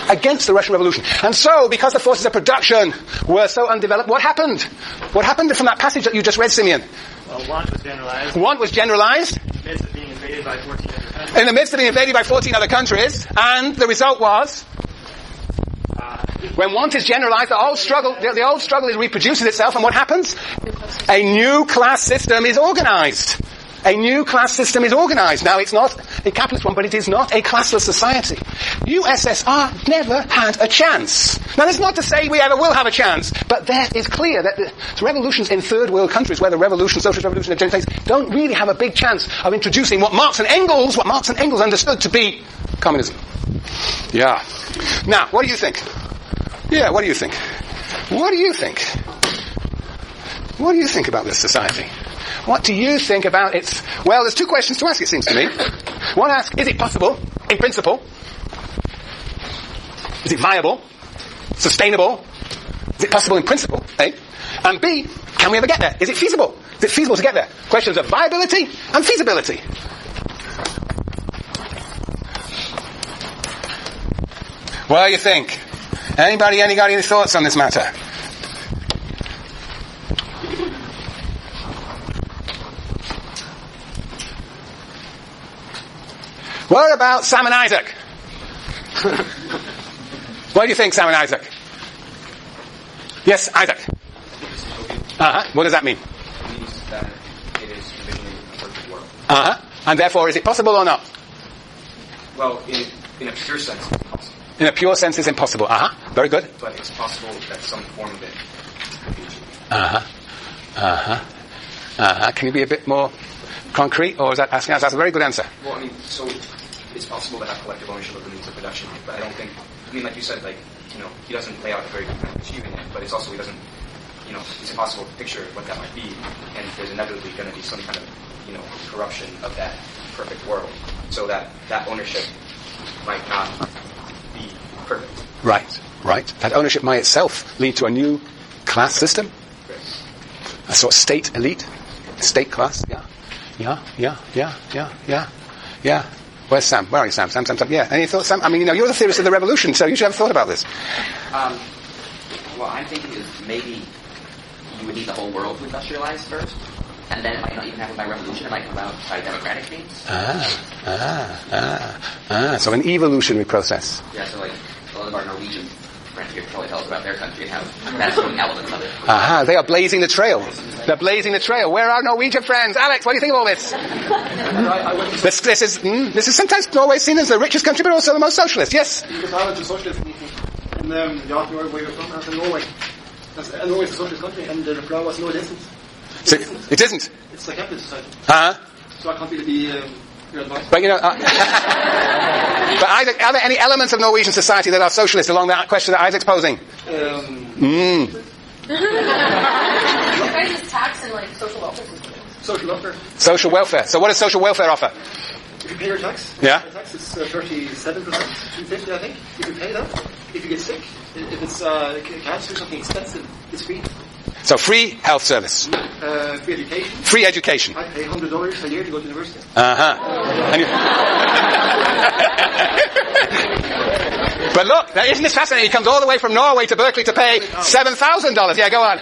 against the Russian Revolution. And so, because the forces of production were so undeveloped, what happened? What happened from that passage that you just read, Simeon? Well, want was generalized. Want was generalized. In the midst of being invaded by 14 other countries. In the midst of being invaded by 14 other countries. And the result was? When want is generalized, the old struggle reproduces itself, and what happens? A new class system is organized. A new class system is organized. Now, it's not a capitalist one, but it is not a classless society. USSR never had a chance. Now, that's not to say we ever will have a chance, but that is clear that the revolutions in third world countries, where the socialist revolution of United States, don't really have a big chance of introducing what Marx and Engels understood to be communism. Yeah. Now, what do you think? Yeah, what do you think? What do you think? What do you think about this society? What do you think about its... Well, there's two questions to ask, it seems to me. One asks, is it possible, in principle? Is it viable? Sustainable? Is it possible in principle? A. And B, can we ever get there? Is it feasible? Is it feasible to get there? Questions of viability and feasibility. What do you think? Anybody got any thoughts on this matter? What about Sam and Isaac? What do you think, Sam and Isaac? Yes, Isaac. What does that mean? It means that it is envisioning a perfect world. And therefore, is it possible or not? Well, in a pure sense, it's impossible. In a pure sense, it's impossible. Very good. But it's possible that some form of it could be achieved. Can you be a bit more concrete, or is that asking us? That's a very good answer. Well, I mean, so it's possible to have collective ownership of the means of production, but I don't think, like you said, he doesn't lay out a very good plan of achieving it, but it's also, he doesn't, it's impossible to picture what that might be, and there's inevitably going to be some kind of, corruption of that perfect world, so that ownership might not be perfect. Right. That ownership might itself lead to a new class system, a sort of state elite, state class, Yeah. Where's Sam? Where are you, Sam? Sam. Yeah. Any thoughts, Sam? I mean, you're the theorist of the revolution, so you should have thought about this. Well, I'm thinking is maybe you would need the whole world to industrialize first, and then it might not even happen by revolution. It might come about by democratic means. So an evolutionary process. Yeah. So a lot of our Norwegian friends here probably tell us about their country and how that's one elements of it. They are blazing the trail. They're blazing the trail. Where are our Norwegian friends? Alex, what do you think of all this? This is sometimes Norway seen as the richest country, but also the most socialist. Yes? Because I went to socialist meeting in Norway, where you're from, and in Norway. Norway is a socialist country, and the reply was no, it isn't. It isn't? It's a capitalist society. So I can't really be your advice. But but Isaac, are there any elements of Norwegian society that are socialist along that question that Isaac's posing? Guys, tax and social welfare system. Social welfare. Social welfare. So what does social welfare offer? If you pay your tax, yeah. The tax is 37%, 250, I think. If you pay that, if you get sick, if it's cancer, something expensive, it's free. So free health service. Free education. Free education. I pay $100 a year to go to university. But look, isn't this fascinating? He comes all the way from Norway to Berkeley to pay $7,000. Yeah, go on.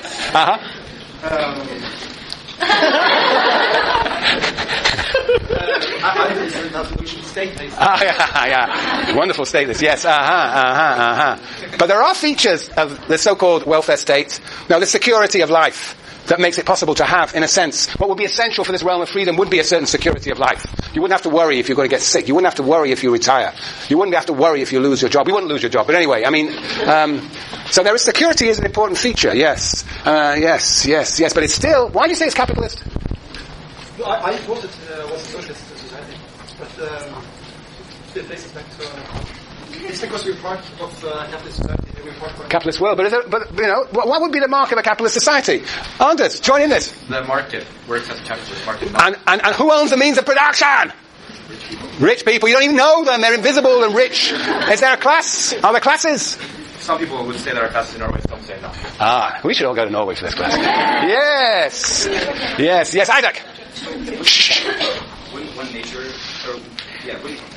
Wonderful state this, yes. But there are features of the so-called welfare state, the security of life, that makes it possible to have, in a sense, what would be essential for this realm of freedom would be a certain security of life. You wouldn't have to worry if you're going to get sick. You wouldn't have to worry if you retire. You wouldn't have to worry if you lose your job. You wouldn't lose your job. But anyway, so there is security is an important feature, yes. Yes. But it's still, why do you say it's capitalist? I thought it was a socialist society, but it takes us back to... it's because we're part of capitalist society. We're part of capitalist world, what would be the mark of a capitalist society? Anders, join in this. The market works as a capitalist market. And who owns the means of production? Rich people. You don't even know them. They're invisible and rich. Is there a class? Are there classes? Some people would say there are classes in Norway, some say no. We should all go to Norway for this class. Yes, Isaac. Wouldn't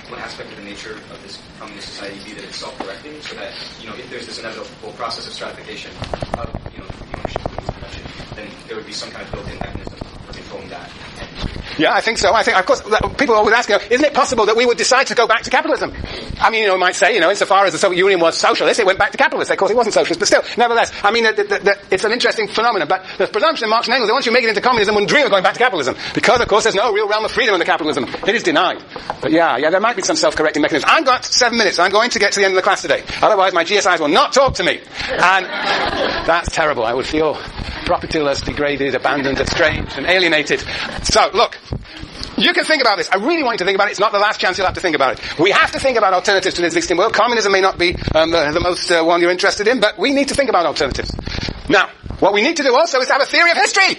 one aspect of the nature of this communist society be that it's self-correcting, so that, if there's this inevitable process of stratification of, the ownership of the production, then there would be some kind of built-in mechanism for controlling that. Yeah, I think so. I think, of course, people always ask, isn't it possible that we would decide to go back to capitalism? I mean, you might say, insofar as the Soviet Union was socialist, it went back to capitalist. Of course, it wasn't socialist, but still, nevertheless, I mean, it's an interesting phenomenon. But the presumption in Marx and Engels that once you make it into communism, wouldn't dream of going back to capitalism. Because, of course, there's no real realm of freedom under capitalism. It is denied. But yeah, there might be some self-correcting mechanism. I've got 7 minutes. I'm going to get to the end of the class today. Otherwise, my GSIs will not talk to me. And that's terrible. I would feel propertyless, degraded, abandoned, estranged, and alienated. So, look. You can think about this. I really want you to think about it. It's not the last chance you'll have to think about it. We have to think about alternatives to the existing world. Communism may not be the most one you're interested in, but we need to think about alternatives. Now, what we need to do also is have a theory of history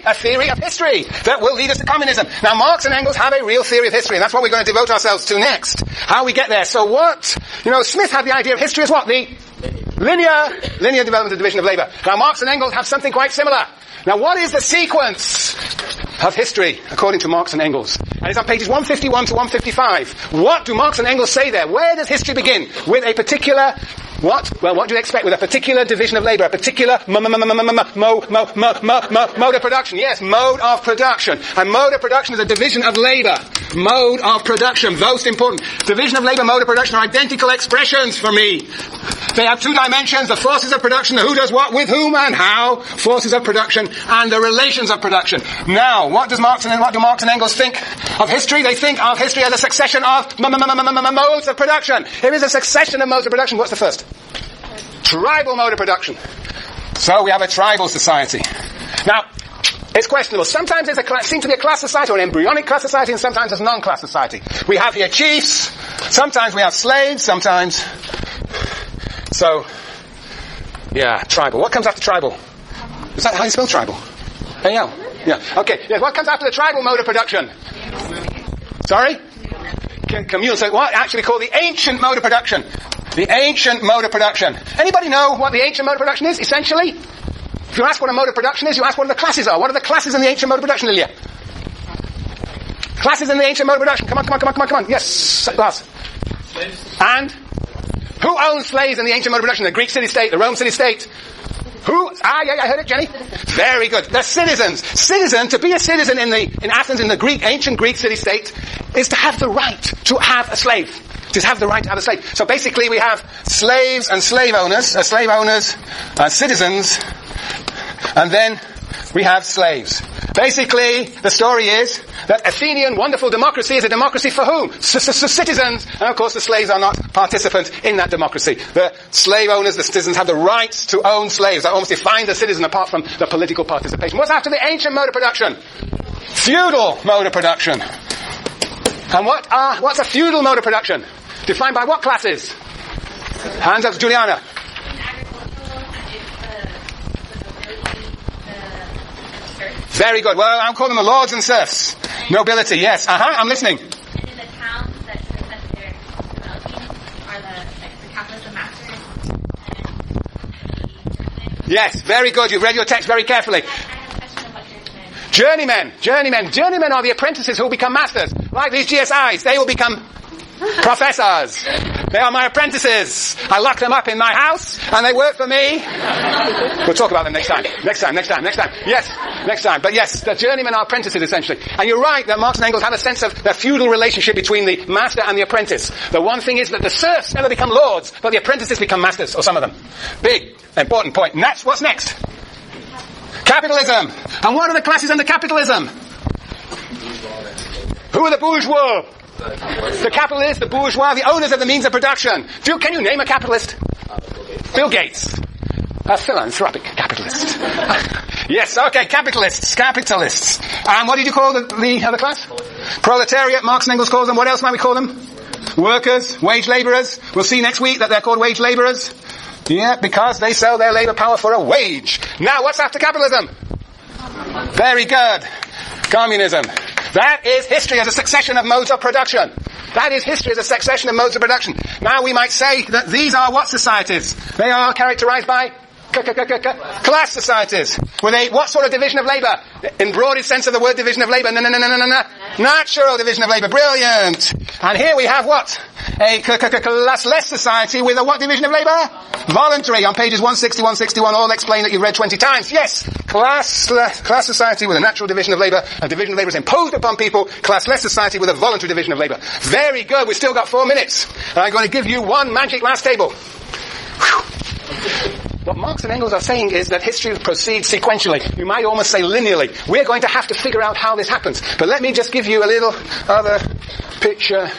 that will lead us to communism. Now, Marx and Engels have a real theory of history, and that's what we're going to devote ourselves to next. How we get there. So what? Smith had the idea of history as what? The linear development of division of labour. Now, Marx and Engels have something quite similar. Now, what is the sequence of history, according to Marx and Engels? And it's on pages 151 to 155. What do Marx and Engels say there? Where does history begin? With a particular, what? Well, what do you expect? With a particular division of labour, a particular mode of production. Yes, mode of production. And mode of production is a division of labour. Mode of production, most important. Division of labour, mode of production are identical expressions for me. They have two dimensions, the forces of production, the who does what, with whom and how, forces of production, and the relations of production. Now, what do Marx and Engels think of history? They think of history as a succession of modes of production. If it's a succession of modes of production, what's the first? Tribal mode of production. So we have a tribal society. Now, it's questionable. Sometimes it seems to be a class society or an embryonic class society, and sometimes it's a non-class society. We have here chiefs, sometimes we have slaves, sometimes. So, yeah, tribal. What comes after tribal? Is that how you spell tribal? A-L? Yeah. Okay. Yeah. What comes after the tribal mode of production? Sorry? Communal. So what actually called the ancient mode of production? The ancient mode of production. Anybody know what the ancient mode of production is, essentially? If you ask what a mode of production is, you ask what the classes are. What are the classes in the ancient mode of production, Lilia? Classes in the ancient mode of production. Come on. Yes, Lars. And? Who owns slaves in the ancient mode of production? The Greek city-state, the Roman city-state. Who? Yeah, I heard it, Jenny. Very good. The citizens. To be a citizen in Athens, in the ancient Greek city-state, is to have the right to have a slave. To have the right to have a slave. So basically we have slaves and slave owners, citizens, and then we have slaves. Basically, the story is that Athenian wonderful democracy is a democracy for whom? Citizens. And of course the slaves are not participants in that democracy. The slave owners, the citizens, have the right to own slaves. That almost defines the citizen apart from the political participation. What's after the ancient mode of production? Feudal mode of production. And what's a feudal mode of production? Defined by what classes? Hands up, Juliana. Very good. Well, I'm calling them the lords and serfs. Nobility, yes. I'm listening. And in the towns that they're developing are the capitalists and masters. And yes, very good. You've read your text very carefully. I have a question about journeymen. Journeymen are the apprentices who will become masters. Like these GSIs, they will become professors. They are my apprentices. I lock them up in my house and they work for me. We'll talk about them next time. Yes, next time. But yes, the journeymen are apprentices essentially. And you're right that Marx and Engels have a sense of the feudal relationship between the master and the apprentice. The one thing is that the serfs never become lords, but the apprentices become masters, or some of them. Big, important point. And that's what's next. Capitalism. And what are the classes under capitalism? Who are the bourgeois? The capitalists, the bourgeois, the owners of the means of production. Can you name a capitalist? Bill Gates. A philanthropic capitalist. Yes, okay, capitalists. And what did you call the other class? Proletariat, Marx and Engels calls them. What else might we call them? Workers, wage labourers. We'll see next week that they're called wage labourers. Yeah, because they sell their labour power for a wage. Now, what's after capitalism? Very good. Communism. That is history as a succession of modes of production. Now we might say that these are what societies? They are characterized by Class societies. With a what sort of division of labour? In broadest sense of the word division of labour. No. Natural division of labour. Brilliant. And here we have what? A classless society with a what division of labour? Voluntary. On pages 160, 161, all explain that you've read 20 times. Yes. Class society with a natural division of labour. A division of labour is imposed upon people. Classless society with a voluntary division of labour. Very good. We've still got 4 minutes. And I'm going to give you one magic last table. What Marx and Engels are saying is that history proceeds sequentially. You might almost say linearly. We're going to have to figure out how this happens. But let me just give you a little other picture.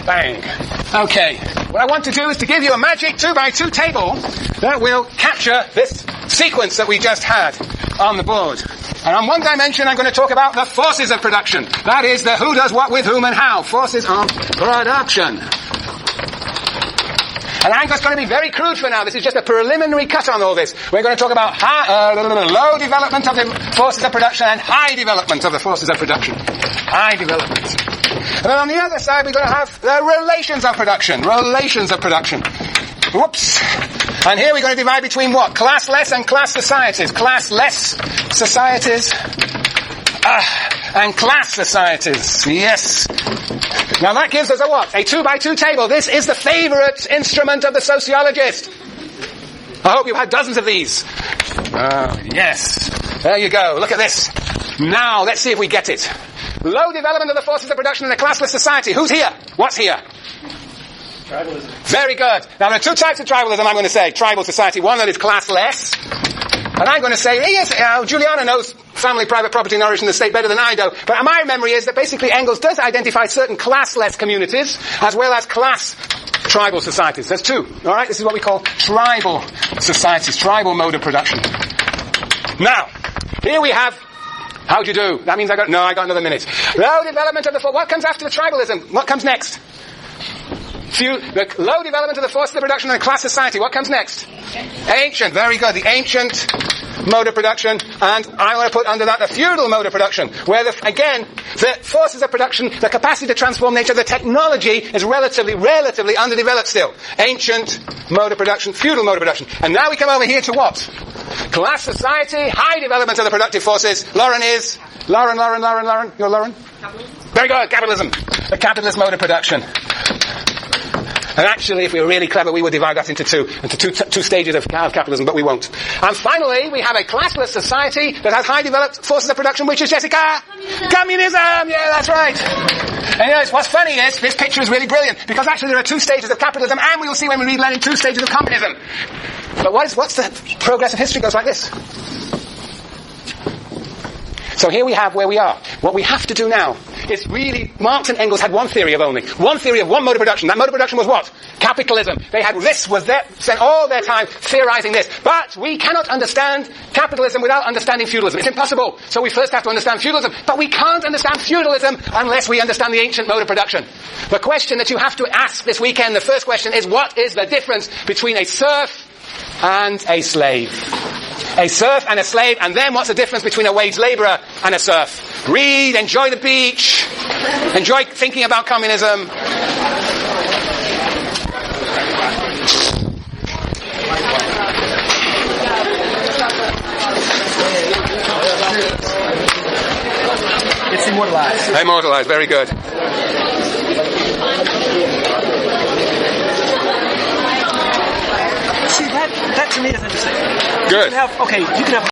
Bang. Okay. What I want to do is to give you a magic 2x2 table that will capture this sequence that we just had on the board. And on one dimension, I'm going to talk about the forces of production. That is the who does what with whom and how. Forces of production. And I'm just going to be very crude for now. This is just a preliminary cut on all this. We're going to talk about low development of the forces of production and high development of the forces of production. High development. And then on the other side, we're going to have the relations of production. Relations of production. Whoops. And here we're going to divide between what? Classless and class societies. Classless societies and class societies. Yes. Now that gives us a what? A 2x2 table. This is the favourite instrument of the sociologist. I hope you've had dozens of these. Yes. There you go. Look at this. Now, let's see if we get it. Low development of the forces of production in a classless society. Who's here? What's here? Tribalism. Very good. Now there are 2 types of tribalism, I'm going to say. Tribal society. One that is classless. And I'm going to say, yes, Juliana knows family private property and origin of the state better than I do. But my memory is that basically Engels does identify certain classless communities as well as class tribal societies. There's 2. All right? This is what we call tribal societies, tribal mode of production. Now, here we have, how'd you do? That means I got another minute. Low development of what comes after the tribalism? What comes next? The low development of the forces of production in a class society. What comes next? Ancient. Very good. The ancient mode of production. And I want to put under that the feudal mode of production, where again, the forces of production, the capacity to transform nature, the technology is relatively underdeveloped still. Ancient mode of production, feudal mode of production. And now we come over here to what? Class society, high development of the productive forces. Lauren. You're Lauren? Capitalism. Very good. Capitalism. The capitalist mode of production. And actually, if we were really clever, we would divide that into two stages of capitalism, but we won't. And finally, we have a classless society that has high developed forces of production, which is, Jessica? Communism! Yeah, that's right. And what's funny is, this picture is really brilliant, because actually there are 2 stages of capitalism, and we will see when we read Lenin 2 stages of communism. But what's the progress of history goes like this. So here we have where we are. What we have to do now is really, Marx and Engels had one theory of only. One theory of one mode of production. That mode of production was what? Capitalism. They had spent all their time theorizing this. But we cannot understand capitalism without understanding feudalism. It's impossible. So we first have to understand feudalism. But we can't understand feudalism unless we understand the ancient mode of production. The question that you have to ask this weekend, the first question is, what is the difference between a serf and a slave? A serf and a slave, and then what's the difference between a wage labourer and a serf? Read, enjoy the beach, enjoy thinking about communism. It's immortalized. Immortalized, very good. See, that to me is interesting. Good. You can have